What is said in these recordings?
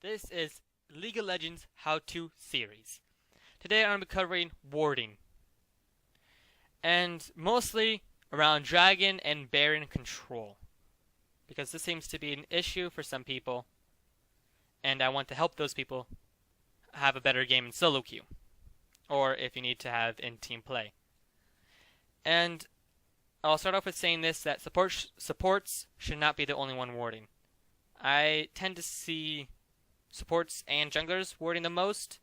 This is League of Legends How-To Series. Today I'm going to be covering warding, and mostly around Dragon and Baron control, because this seems to be an issue for some people, and I want to help those people have a better game in solo queue, or if you need to have in team play. And I'll start off with saying this, that supports should not be the only one warding. I tend to see supports and junglers warding the most,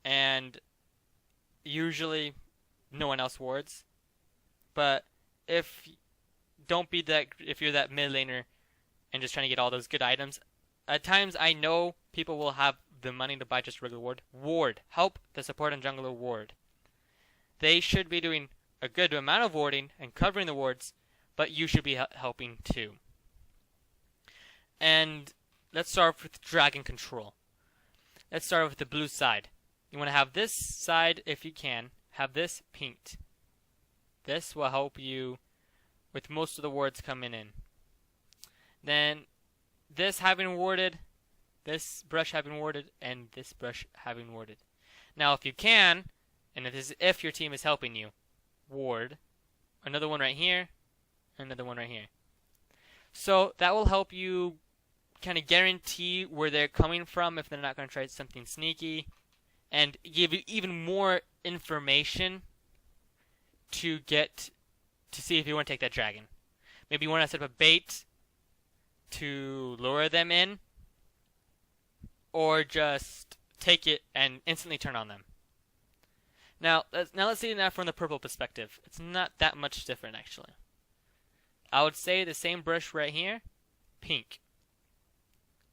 and usually no one else wards. But if you're that mid laner and just trying to get all those good items, at times I know people will have the money to buy just regular ward. Help the support and jungler ward. They should be doing a good amount of warding and covering the wards, but you should be helping too. And let's start with dragon control. Let's start with the blue side. You want to have this side, if you can, have this pinked. This will help you with most of the wards coming in. Then this having warded, this brush having warded, and this brush having warded. Now if you can, and if your team is helping you, ward another one right here, another one right here. So that will help you kind of guarantee where they're coming from if they're not going to try something sneaky, and give you even more information to see if you want to take that dragon. Maybe you want to set up a bait to lure them in, or just take it and instantly turn on them. Now let's see that from the purple perspective. It's not that much different actually. I would say the same brush right here, pink.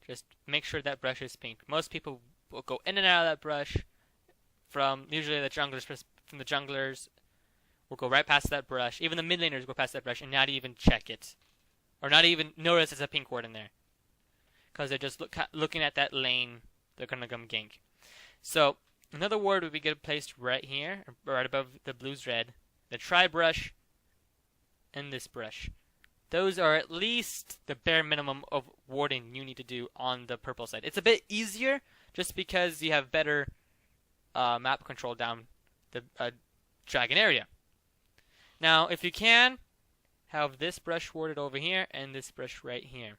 Just make sure that brush is pink. Most people will go in and out of that brush from usually the junglers will go right past that brush. Even the mid laners go past that brush and not even check it, or not even notice there's a pink ward in there, because they're just looking at that lane. They're gonna come gank. So another ward would be good placed right here, right above the blue's red. The tri brush and this brush. Those are at least the bare minimum of warding you need to do on the purple side. It's a bit easier just because you have better map control down the dragon area. Now, if you can, have this brush warded over here and this brush right here.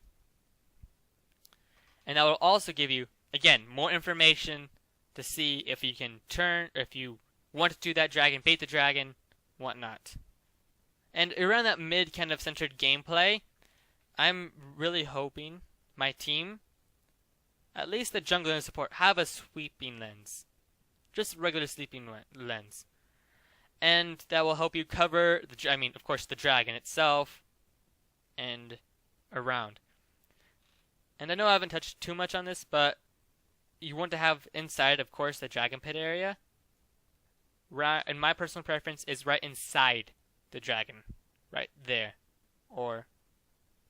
And that will also give you, again, more information to see if you can turn, if you want to do that dragon, bait the dragon, whatnot. And around that mid kind of centered gameplay, I'm really hoping my team, at least the jungler and support, have a sweeping lens. Just a regular sweeping lens. And that will help you cover, of course, the dragon itself and around. And I know I haven't touched too much on this, but you want to have inside, of course, the dragon pit area. And my personal preference is right inside the dragon, right there, or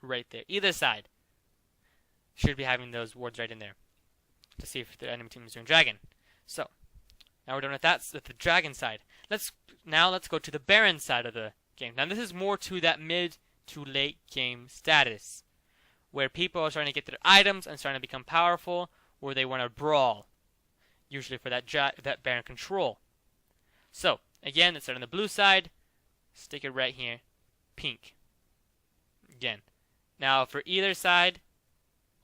right there. Either side should be having those wards right in there to see if the enemy team is doing dragon. So now we're done with that, with the dragon side. Let's go to the Baron side of the game. Now this is more to that mid to late game status, where people are starting to get their items and starting to become powerful, where they want to brawl, usually for that Baron control. So again, let's start on the blue side. Stick it right here, pink. Again. Now for either side,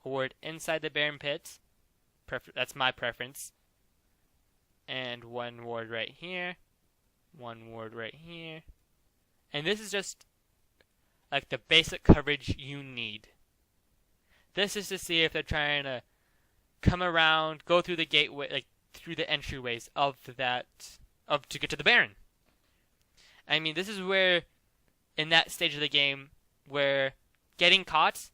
a ward inside the Baron pit. That's my preference. And one ward right here. One ward right here. And this is just like the basic coverage you need. This is to see if they're trying to come around, go through the gateway, like through the entryways to get to the Baron. I mean, this is where, in that stage of the game, where getting caught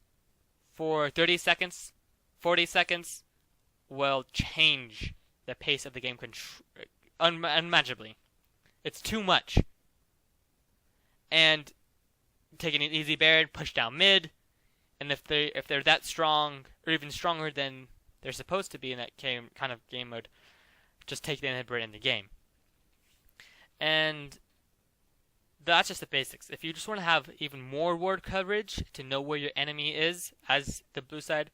for 30 seconds, 40 seconds, will change the pace of the game unimaginably. It's too much. And taking an easy Baron, push down mid, and if they're that strong, or even stronger than they're supposed to be in that kind of game mode, just take the inhibitor in the game. And that's just the basics. If you just want to have even more ward coverage to know where your enemy is, as the blue side,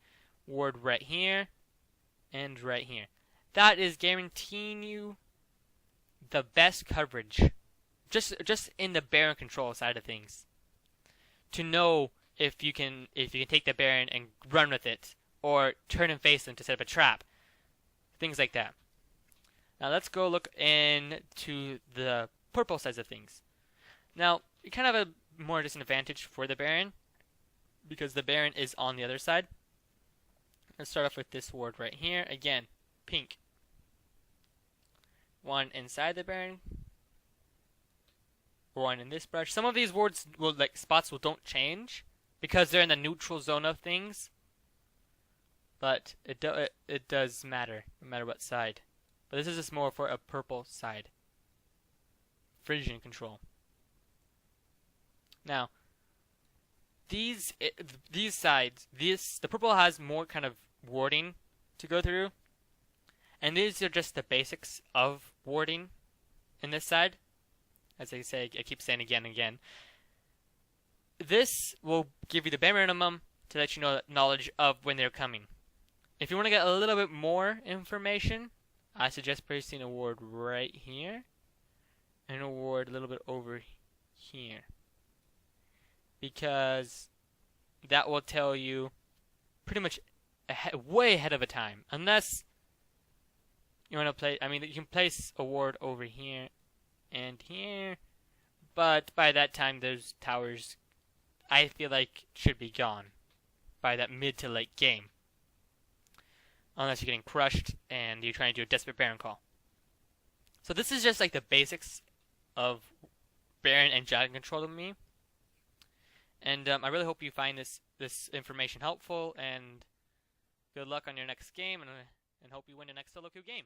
ward right here, and right here. That is guaranteeing you the best coverage, just in the Baron control side of things, to know if you can take the Baron and run with it, or turn and face them to set up a trap, things like that. Now let's go look into the purple sides of things. Now you kind of have a more disadvantage for the Baron, because the Baron is on the other side. Let's start off with this ward right here. Again, pink. One inside the Baron. One in this brush. Some of these wards spots don't change because they're in the neutral zone of things. But it does matter, no matter what side. But this is just more for a purple side. Frisian control. Now, these sides, the purple has more kind of warding to go through, and these are just the basics of warding in this side. As I say, I keep saying again and again. This will give you the bare minimum to let you know knowledge of when they're coming. If you want to get a little bit more information, I suggest placing a ward right here and a ward a little bit over here, because that will tell you pretty much way ahead of a time. Unless you want to play, I mean, you can place a ward over here and here, but by that time those towers, I feel like, should be gone by that mid to late game. Unless you're getting crushed and you're trying to do a desperate Baron call. So this is just like the basics of Baron and dragon control to me. And I really hope you find this information helpful, and good luck on your next game, and hope you win the next solo queue game.